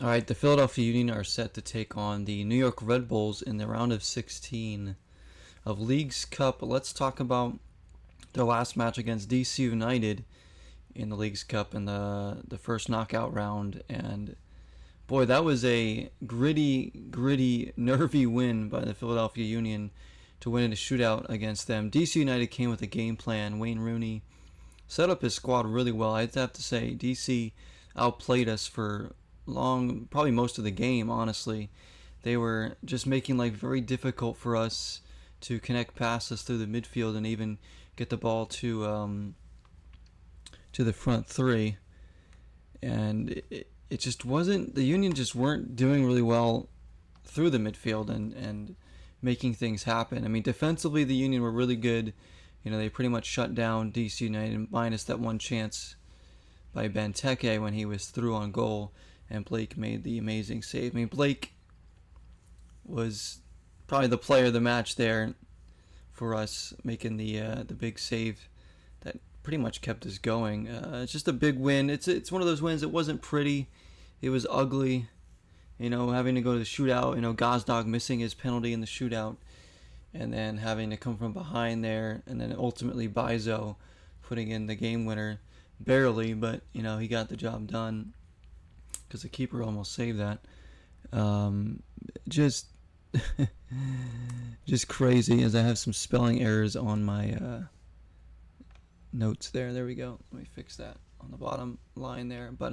All right, the Philadelphia Union are set to take on the New York Red Bulls in the round of 16 of League's Cup. Let's talk about their last match against DC United in the League's Cup in the first knockout round. And boy, that was a gritty, nervy win by the Philadelphia Union to win in a shootout against them. DC United came with a game plan. Wayne Rooney set up his squad really well. I'd have to say DC outplayed us for probably most of the game, honestly. They were just making life very difficult for us to connect passes through the midfield and even get the ball to the front three. And it just wasn't, the Union just weren't doing really well through the midfield and making things happen. I mean, defensively, the Union were really good. They pretty much shut down DC United, minus that one chance by Benteke when he was through on goal, and Blake made the amazing save. I mean, Blake was probably the player of the match there for us, making the big save that pretty much kept us going. It's just a big win. It's one of those wins. It wasn't pretty. It was ugly. Having to go to the shootout. Gazdag missing his penalty in the shootout, and then having to come from behind there, and then ultimately Bizo putting in the game winner, barely, but he got the job done because the keeper almost saved that. Just crazy, as I have some spelling errors on my notes there. There we go. Let me fix that on the bottom line there. But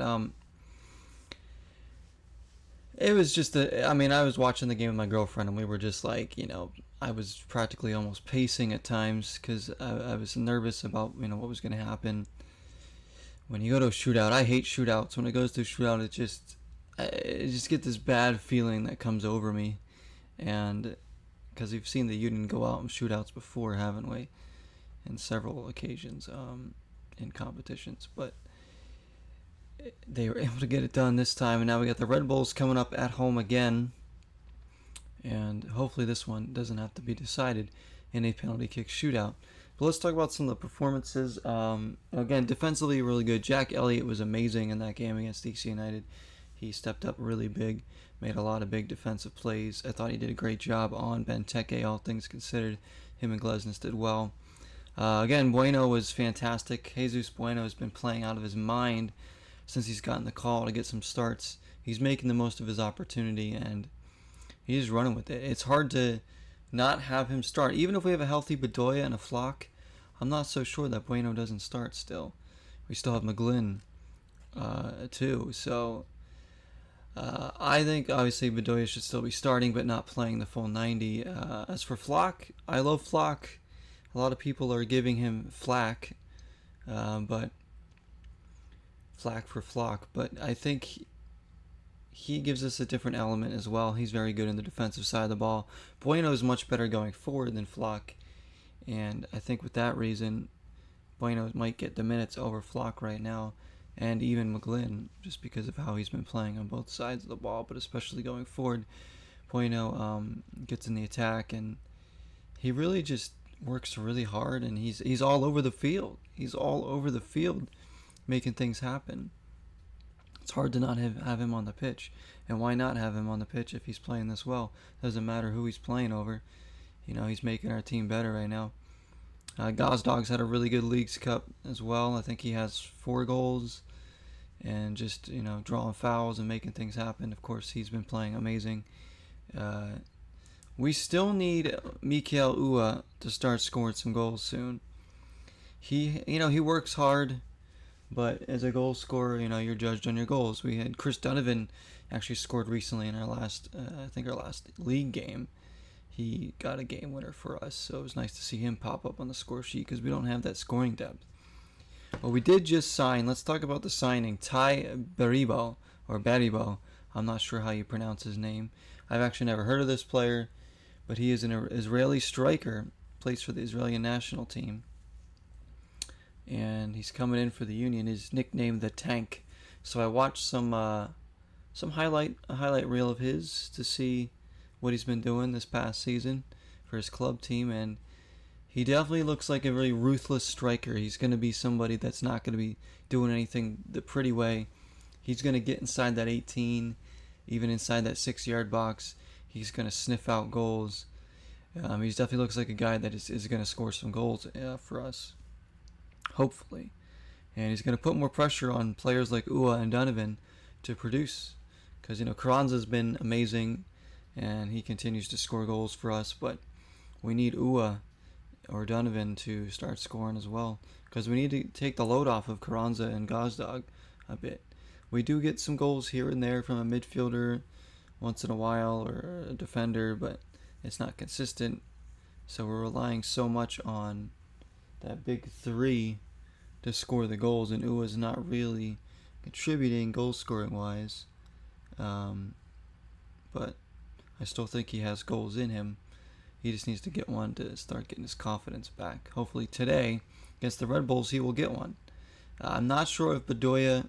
it was just I was watching the game with my girlfriend, and we were just like, I was practically almost pacing at times because I was nervous about, what was going to happen. When you go to a shootout, I hate shootouts. When it goes to a shootout, I just get this bad feeling that comes over me. And because we've seen the Union go out in shootouts before, haven't we? In several occasions in competitions. But they were able to get it done this time. And now we got the Red Bulls coming up at home again. And hopefully this one doesn't have to be decided in a penalty kick shootout. But let's talk about some of the performances. Again, defensively really good. Jack Elliott was amazing in that game against DC United. He stepped up really big, made a lot of big defensive plays. I thought he did a great job on Benteke, all things considered. Him and Glesnes did well. Again, Bueno was fantastic. Jesus Bueno has been playing out of his mind since he's gotten the call to get some starts. He's making the most of his opportunity, and he's running with it. It's hard to not have him start. Even if we have a healthy Bedoya and a Flock, I'm not so sure that Bueno doesn't start still. We still have McGlynn, too. So I think obviously Bedoya should still be starting, but not playing the full 90. As for Flock, I love Flock. A lot of people are giving him flack, but flack for Flock. But I think he gives us a different element as well. He's very good in the defensive side of the ball. Bueno is much better going forward than Flock, and I think with that reason, Bueno might get the minutes over Flock right now, and even McGlynn, just because of how he's been playing on both sides of the ball, but especially going forward. Bueno gets in the attack, and he really just works really hard, and he's all over the field. He's all over the field making things happen. It's hard to not have him on the pitch. And why not have him on the pitch if he's playing this well? Doesn't matter who he's playing over. He's making our team better right now. Gazdog's had a really good Leagues Cup as well. I think he has 4 goals and just, drawing fouls and making things happen. Of course, he's been playing amazing. We still need Mikel Ua to start scoring some goals soon. He works hard, but as a goal scorer, you're judged on your goals. We had Chris Donovan actually scored recently in our last league game. He got a game winner for us, so it was nice to see him pop up on the score sheet because we don't have that scoring depth. Well, we did just sign. Let's talk about the signing. Ty Baribo, or Baribo. I'm not sure how you pronounce his name. I've actually never heard of this player, but he is an Israeli striker, plays for the Israeli national team. And he's coming in for the Union. He's nicknamed the Tank. So I watched some highlight reel of his to see what he's been doing this past season for his club team, and he definitely looks like a very ruthless striker. He's going to be somebody that's not going to be doing anything the pretty way. He's going to get inside that 18 even inside that 6-yard box. He's going to sniff out goals. He definitely looks like a guy that is going to score some goals for us, hopefully. And he's going to put more pressure on players like Ua and Donovan to produce. Because, Carranza's been amazing, and he continues to score goals for us. But we need Ua or Donovan to start scoring as well. Because we need to take the load off of Carranza and Gazdag a bit. We do get some goals here and there from a midfielder once in a while or a defender, but it's not consistent. So we're relying so much on that big three to score the goals, and Ua's not really contributing goal scoring wise. But I still think he has goals in him. He just needs to get one to start getting his confidence back. Hopefully today, against the Red Bulls, he will get one. I'm not sure if Bedoya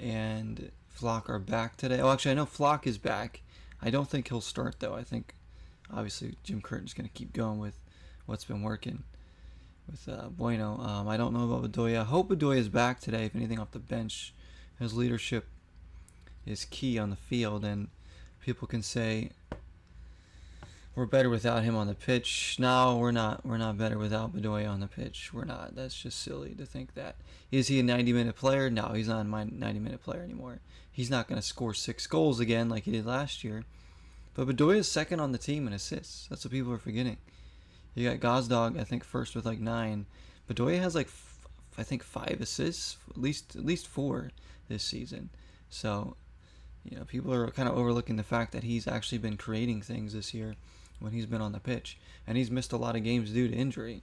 and Flock are back today. Oh, actually, I know Flock is back. I don't think he'll start, though. I think, obviously, Jim Curtin's going to keep going with what's been working with Bueno. I don't know about Bedoya. I hope Bedoya is back today, if anything, off the bench. His leadership is key on the field, and people can say we're better without him on the pitch. No, we're not. We're not better without Bedoya on the pitch. We're not. That's just silly to think that. Is he a 90-minute player? No, he's not a 90-minute player anymore. He's not going to score 6 goals again like he did last year. But Bedoya is second on the team in assists. That's what people are forgetting. You got Gazdag, I think, first with like 9. Bedoya has like, I think, 5 assists, at least 4 this season. So, people are kind of overlooking the fact that he's actually been creating things this year when he's been on the pitch, and he's missed a lot of games due to injury.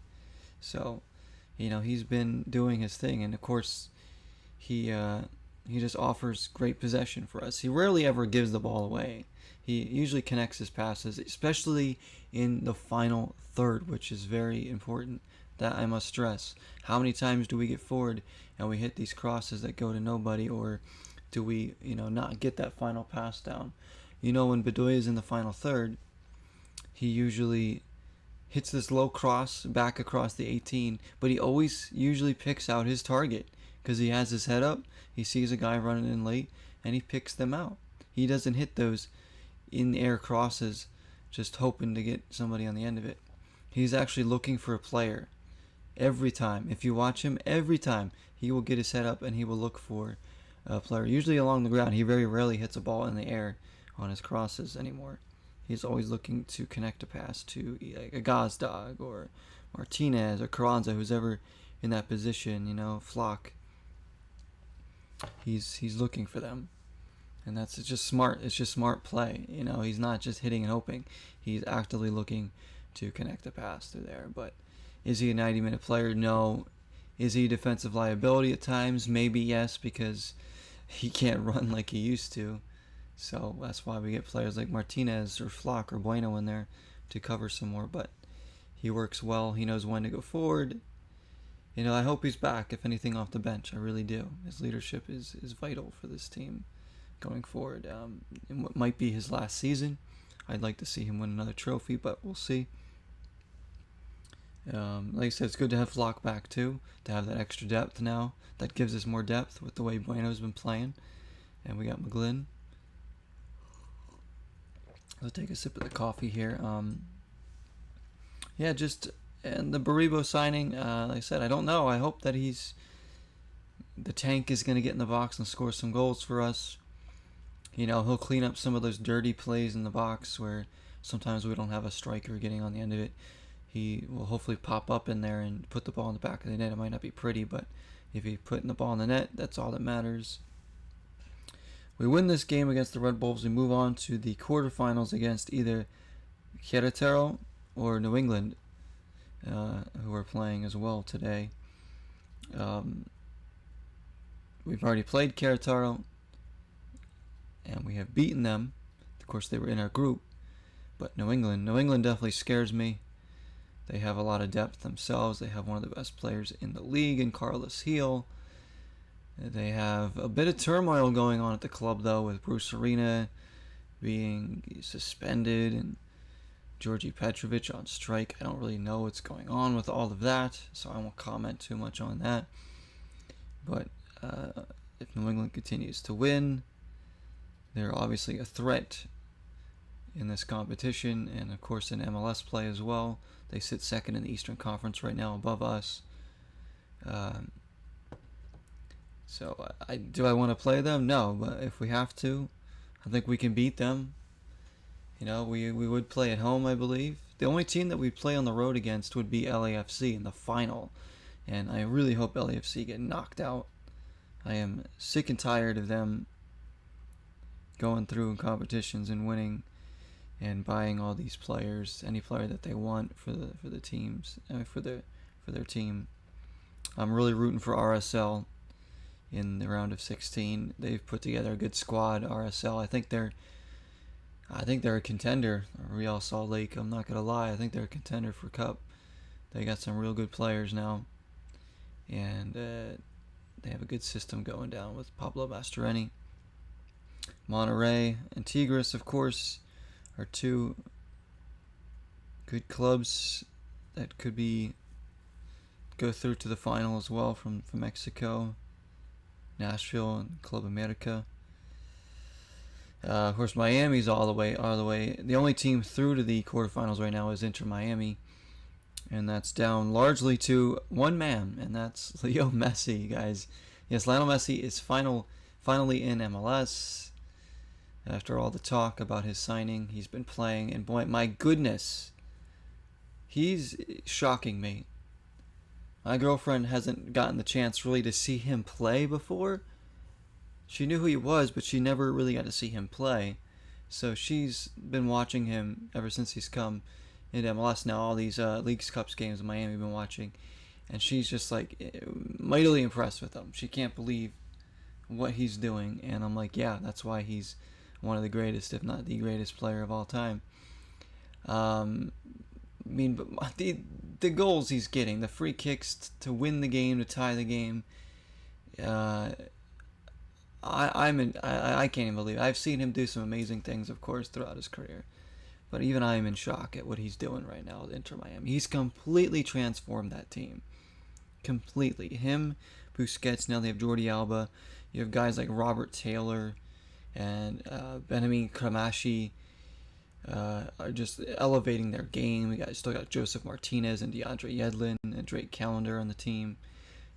So, he's been doing his thing, and of course, he just offers great possession for us. He rarely ever gives the ball away. He usually connects his passes, especially in the final third, which is very important. That I must stress. How many times do we get forward and we hit these crosses that go to nobody, or do we, not get that final pass down? When Bedoya is in the final third, he usually hits this low cross back across the 18, but he always usually picks out his target because he has his head up, he sees a guy running in late, and he picks them out. He doesn't hit those in-air crosses just hoping to get somebody on the end of it. He's actually looking for a player every time. If you watch him, every time he will get his head up and he will look for a player, usually along the ground. He very rarely hits a ball in the air on his crosses anymore. He's always looking to connect a pass to like a Gazdag or Martinez or Carranza, who's ever in that position, Flock. He's looking for them. And it's just smart. It's just smart play. He's not just hitting and hoping. He's actively looking to connect a pass through there. But is he a 90-minute player? No. Is he a defensive liability at times? Maybe yes, because he can't run like he used to. So that's why we get players like Martinez or Flock or Bueno in there to cover some more. But he works well. He knows when to go forward. I hope he's back, if anything, off the bench. I really do. His leadership is vital for this team going forward. In what might be his last season, I'd like to see him win another trophy, but we'll see. Like I said, it's good to have Flock back too, to have that extra depth now. That gives us more depth with the way Bueno's been playing. And we got McGlynn. I'll take a sip of the coffee here. And the Baribo signing, like I said, I don't know. I hope that the tank is going to get in the box and score some goals for us. He'll clean up some of those dirty plays in the box where sometimes we don't have a striker getting on the end of it. He will hopefully pop up in there and put the ball in the back of the net. It might not be pretty, but if he's putting the ball in the net, that's all that matters. We win this game against the Red Bulls. We move on to the quarterfinals against either Querétaro or New England, who are playing as well today. We've already played Querétaro, and we have beaten them. Of course, they were in our group. But New England definitely scares me. They have a lot of depth themselves. They have one of the best players in the league in Carlos Gil. They have a bit of turmoil going on at the club, though, with Bruce Arena being suspended and Georgi Petrovic on strike. I don't really know what's going on with all of that, so I won't comment too much on that. But if New England continues to win, They're obviously a threat in this competition, and of course in MLS play as well. They sit second in the Eastern Conference right now, above us. Um, so do I want to play them? No, but if we have to, I think we can beat them. We would play at home, I believe. The only team that we play on the road against would be LAFC in the final, and I really hope LAFC get knocked out. I am sick and tired of them going through competitions and winning and buying all these players, any player that they want for the teams, for their team. I'm really rooting for RSL in the round of 16. They've put together a good squad. RSL, I think they're a contender. Real Salt Lake, I'm not gonna lie, I think they're a contender for Cup. They got some real good players now, and they have a good system going down with Pablo Mastroeni. Monterrey and Tigres, of course, are two good clubs that could go through to the final as well from Mexico. Nashville and Club America. Of course, Miami's all the way. The only team through to the quarterfinals right now is Inter Miami, and that's down largely to one man, and that's Leo Messi, guys. Yes, Lionel Messi is finally in MLS. After all the talk about his signing, he's been playing, and boy, my goodness, he's shocking me. My girlfriend hasn't gotten the chance really to see him play before. She knew who he was, but she never really got to see him play. So she's been watching him ever since he's come into MLS now. All these Leagues Cups games in Miami been watching. And she's just like mightily impressed with him. She can't believe what he's doing. And I'm like, yeah, that's why he's one of the greatest, if not the greatest player of all time. But the goals he's getting, the free kicks to win the game, to tie the game, I can't even believe it. I've seen him do some amazing things, of course, throughout his career. But even I am in shock at what he's doing right now with Inter Miami. He's completely transformed that team. Completely. Him, Busquets, now they have Jordi Alba. You have guys like Robert Taylor and Benjamin Kramashi are just elevating their game. We still got Joseph Martinez and DeAndre Yedlin and Drake Callender on the team.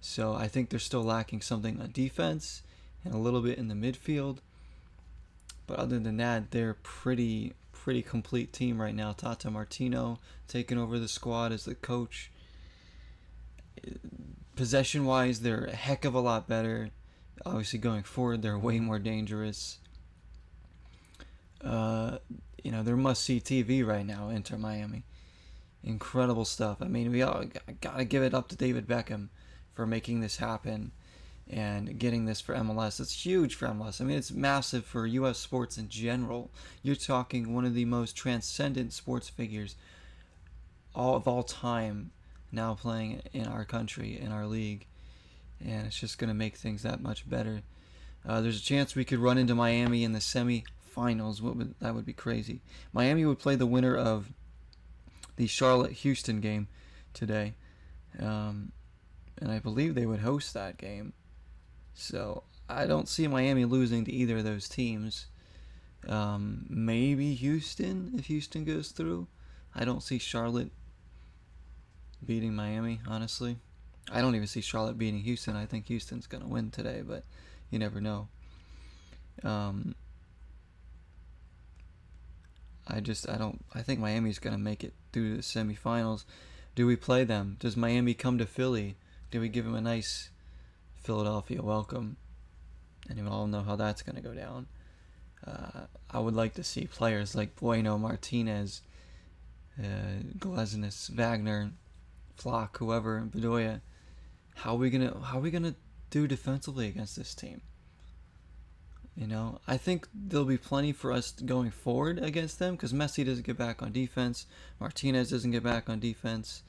So I think they're still lacking something on defense and a little bit in the midfield. But other than that, they're pretty complete team right now. Tata Martino taking over the squad as the coach. Possession-wise, they're a heck of a lot better. Obviously, going forward, they're way more dangerous. They're must-see TV right now, Inter Miami. Incredible stuff. I mean, we all gotta give it up to David Beckham for making this happen and getting this for MLS. It's huge for MLS. I mean, it's massive for U.S. sports in general. You're talking one of the most transcendent sports figures of all time now playing in our country, in our league. And it's just going to make things that much better. There's a chance we could run into Miami in the semi-finals. That would be crazy. Miami would play the winner of the Charlotte-Houston game today. And I believe they would host that game. So I don't see Miami losing to either of those teams. Maybe Houston, if Houston goes through. I don't see Charlotte beating Miami, honestly. I don't even see Charlotte beating Houston. I think Houston's going to win today, but you never know. I think Miami's going to make it through the semifinals. Do we play them? Does Miami come to Philly? Do we give them a nice Philadelphia welcome? And we all know how that's going to go down. I would like to see players like Bueno, Martinez, Glesnes, Wagner, Flock, whoever, Bedoya. How are we gonna do defensively against this team? I think there'll be plenty for us going forward against them because Messi doesn't get back on defense, Martinez doesn't get back on defense.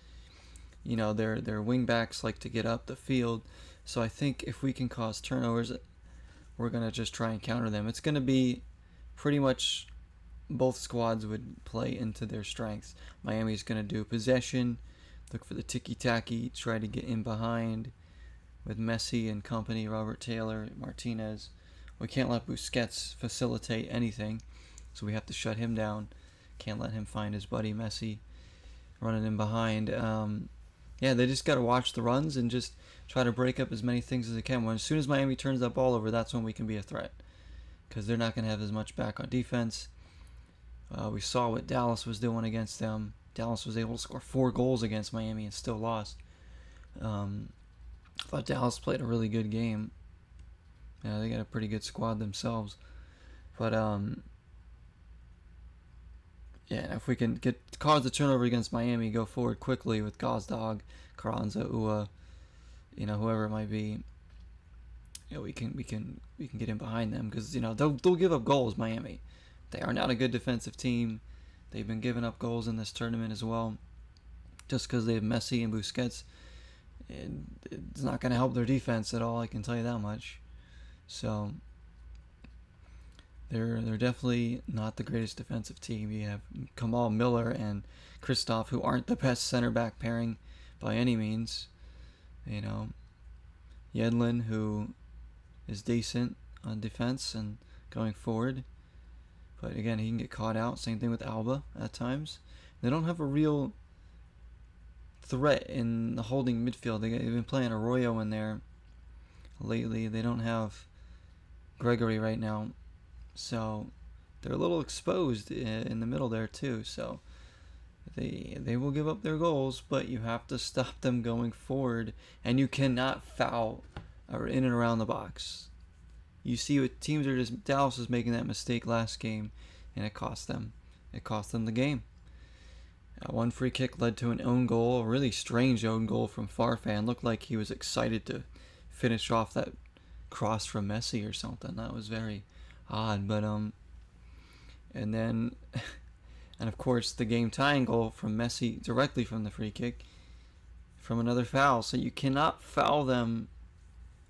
Their wing backs like to get up the field, so I think if we can cause turnovers, we're gonna just try and counter them. It's gonna be pretty much both squads would play into their strengths. Miami's gonna do possession, look for the ticky-tacky, try to get in behind with Messi and company, Robert Taylor, Martinez We can't let Busquets facilitate anything, so we have to shut him down. Can't let him find his buddy Messi running in behind. Yeah, they just got to watch the runs and just try to break up as many things as they can. As soon as Miami turns that ball over, that's when we can be a threat, because they're not going to have as much back on defense. We saw what Dallas was doing against them. Dallas was able to score 4 goals against Miami and still lost. I thought Dallas played a really good game. Yeah, they got a pretty good squad themselves. But yeah, if we can cause the turnover against Miami, go forward quickly with Gazdag, Carranza, Ua, whoever it might be. We can get in behind them, because they'll give up goals. Miami, they are not a good defensive team. They've been giving up goals in this tournament as well. Just because they have Messi and Busquets, it's not going to help their defense at all. I can tell you that much. So they're definitely not the greatest defensive team. You have Kamal Miller and Kristoff, who aren't the best center back pairing by any means. Yedlin, who is decent on defense and going forward, but again, he can get caught out. Same thing with Alba at times. They don't have a real threat in the holding midfield. They've been playing Arroyo in there lately. They don't have Gregory right now, so they're a little exposed in the middle there too. So they will give up their goals, but you have to stop them going forward, and you cannot foul or in and around the box. You see what teams are just. Dallas was making that mistake last game, and it cost them. It cost them the game. One free kick led to an own goal, a really strange own goal from Farfan. Looked like he was excited to finish off that cross from Messi or something. That was very odd. But and then and of course the game tying goal from Messi directly from the free kick from another foul. So you cannot foul them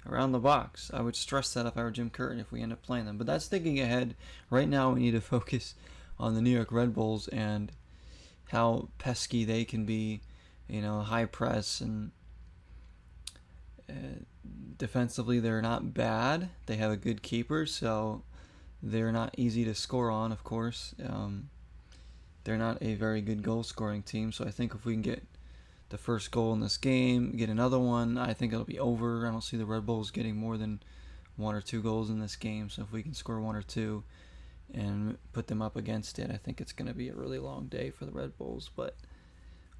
around the box. I would stress that if I were Jim Curtin if we end up playing them. But that's thinking ahead. Right now we need to focus on the New York Red Bulls and how pesky they can be, high press, and defensively they're not bad. They have a good keeper, so they're not easy to score on, of course. They're not a very good goal-scoring team, so I think if we can get the first goal in this game, get another one, I think it'll be over. I don't see the Red Bulls getting more than 1 or 2 goals in this game, so if we can score 1 or 2 and put them up against it, I think it's going to be a really long day for the Red Bulls. But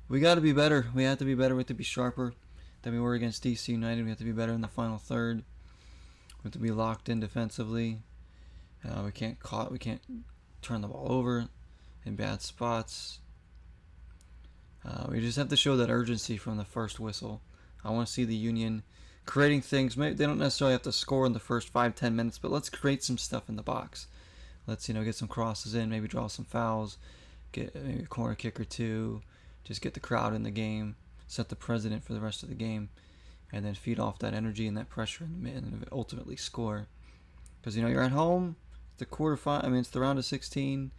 we got to be better. We have to be better. We have to be sharper than we were against DC United. We have to be better in the final third. We have to be locked in defensively. We can't turn the ball over in bad spots. We just have to show that urgency from the first whistle. I want to see the Union creating things. Maybe they don't necessarily have to score in the first 5-10 minutes, but let's create some stuff in the box. Let's get some crosses in, maybe draw some fouls, get maybe a corner kick or 2, just get the crowd in the game, set the precedent for the rest of the game, and then feed off that energy and that pressure and ultimately score. Because you're at home, it's the round of 16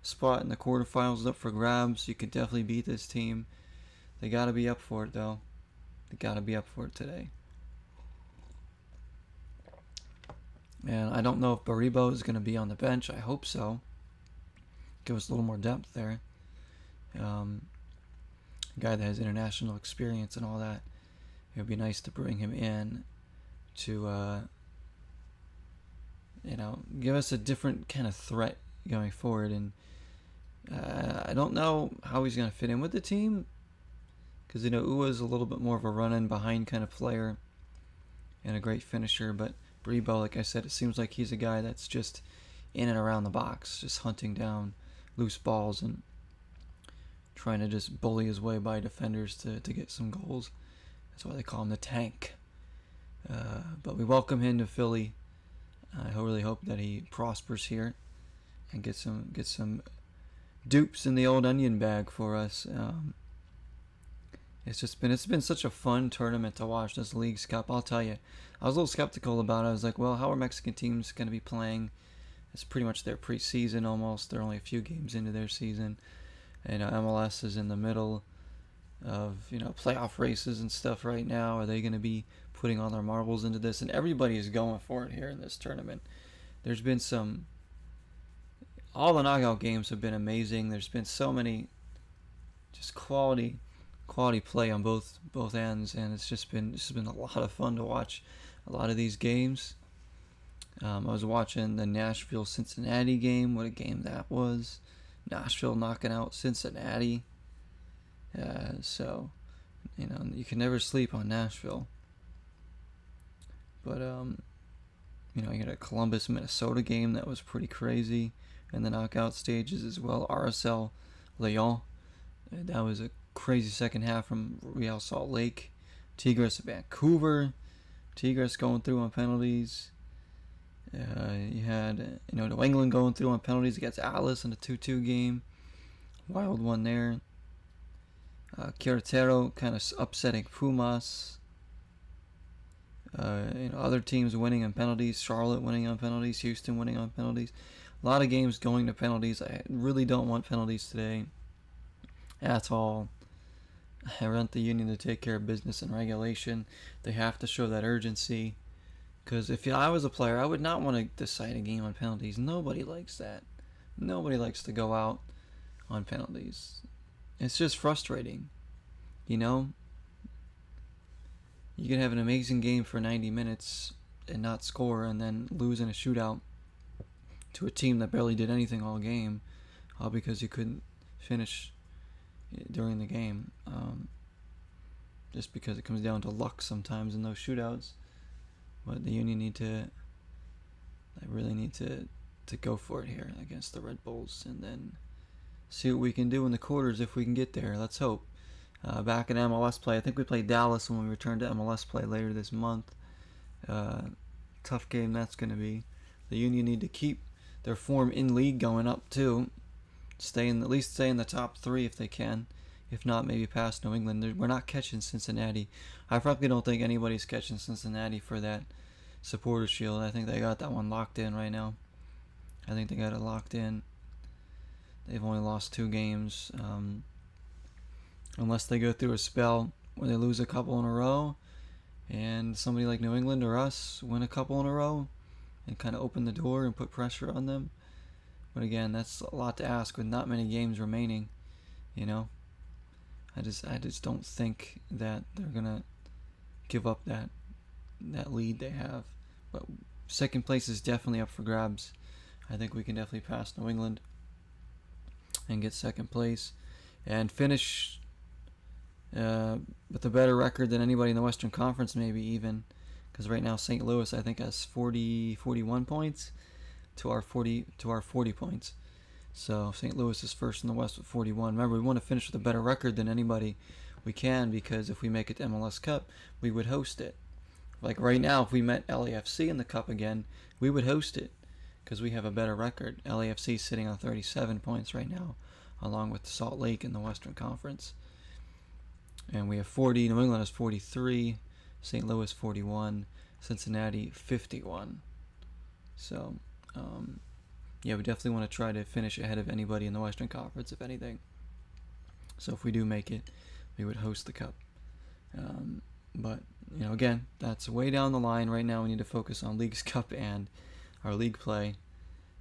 spot in the quarterfinals is up for grabs. You could definitely beat this team. They got to be up for it though. They got to be up for it today. And I don't know if Baribo is going to be on the bench. I hope so. Give us a little more depth there. A guy that has international experience and all that. It would be nice to bring him in to, give us a different kind of threat going forward. And I don't know how he's going to fit in with the team, because Uwa's a little bit more of a run-in behind kind of player and a great finisher, but Baribo, like I said, it seems like he's a guy that's just in and around the box, just hunting down loose balls and trying to just bully his way by defenders to get some goals. That's why they call him the Tank. But we welcome him to Philly. I really hope that he prospers here and get some dupes in the old onion bag for us. It's been such a fun tournament to watch, this Leagues Cup. I'll tell you, I was a little skeptical about it. I was like, well, how are Mexican teams going to be playing? It's pretty much their preseason almost. They're only a few games into their season, and MLS is in the middle of playoff races and stuff right now. Are they going to be putting all their marbles into this? And everybody is going for it here in this tournament. There's been all the knockout games have been amazing. There's been so many just quality play on both ends, and it's been a lot of fun to watch a lot of these games. I was watching the Nashville Cincinnati game. What a game that was! Nashville knocking out Cincinnati. So you can never sleep on Nashville. But you had a Columbus Minnesota game that was pretty crazy in the knockout stages as well. RSL Lyon. That was a crazy second half from Real Salt Lake. Tigres Vancouver. Tigres going through on penalties. You had New England going through on penalties against Alice in a 2-2 game. Wild one there. Querétaro kind of upsetting Pumas. Other teams winning on penalties. Charlotte winning on penalties. Houston winning on penalties. A lot of games going to penalties. I really don't want penalties today at all. I want the Union to take care of business in regulation. They have to show that urgency. Because if I was a player, I would not want to decide a game on penalties. Nobody likes that. Nobody likes to go out on penalties. It's just frustrating. You can have an amazing game for 90 minutes and not score, and then lose in a shootout to a team that barely did anything all game, all because you couldn't finish during the game. Just because it comes down to luck sometimes in those shootouts. But the Union really need to go for it here against the Red Bulls, and then see what we can do in the quarters if we can get there. Let's hope. Back in MLS play, I think we play Dallas when we return to MLS play later this month. Tough game that's going to be. The Union need to keep their form in league going up too. At least stay in the top 3 if they can. If not, maybe past New England. We're not catching Cincinnati. I frankly don't think anybody's catching Cincinnati for that Supporters Shield. I think they got that one locked in right now. I think they got it locked in. They've only lost 2 games. Unless they go through a spell where they lose a couple in a row, and somebody like New England or us win a couple in a row and kind of open the door and put pressure on them. But again, that's a lot to ask with not many games remaining. I just don't think that they're gonna give up that lead they have. But second place is definitely up for grabs. I think we can definitely pass New England and get second place and finish with a better record than anybody in the Western Conference, maybe even, because right now St. Louis I think has 41 points to our 40 points. So St. Louis is first in the West with 41. Remember, we want to finish with a better record than anybody we can, because if we make it to MLS Cup, we would host it. Like right now, if we met LAFC in the Cup again, we would host it because we have a better record. LAFC is sitting on 37 points right now, along with Salt Lake in the Western Conference. And we have 40. New England has 43. St. Louis 41. Cincinnati 51. So, yeah, we definitely want to try to finish ahead of anybody in the Western Conference, if anything. So if we do make it, we would host the Cup. But, again, that's way down the line. Right now we need to focus on Leagues Cup and our league play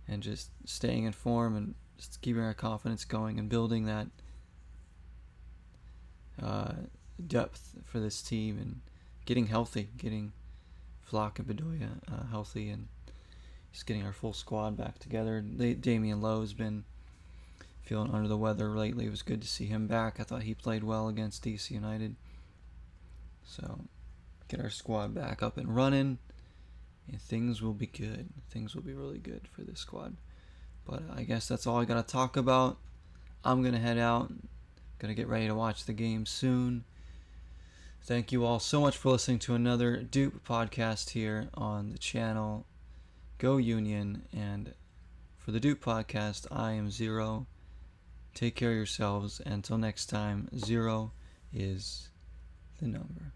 and just staying in form and just keeping our confidence going and building that depth for this team and getting healthy, getting Flock and Bedoya healthy, and just getting our full squad back together. Damian Lowe's been feeling under the weather lately. It was good to see him back. I thought he played well against DC United. So get our squad back up and running, and things will be good. Things will be really good for this squad. But I guess that's all I got to talk about. I'm going to head out. Going to get ready to watch the game soon. Thank you all so much for listening to another Doop podcast here on the channel. Go Union. And for the Doop podcast, I am Zero. Take care of yourselves. Until next time, 0 is the number.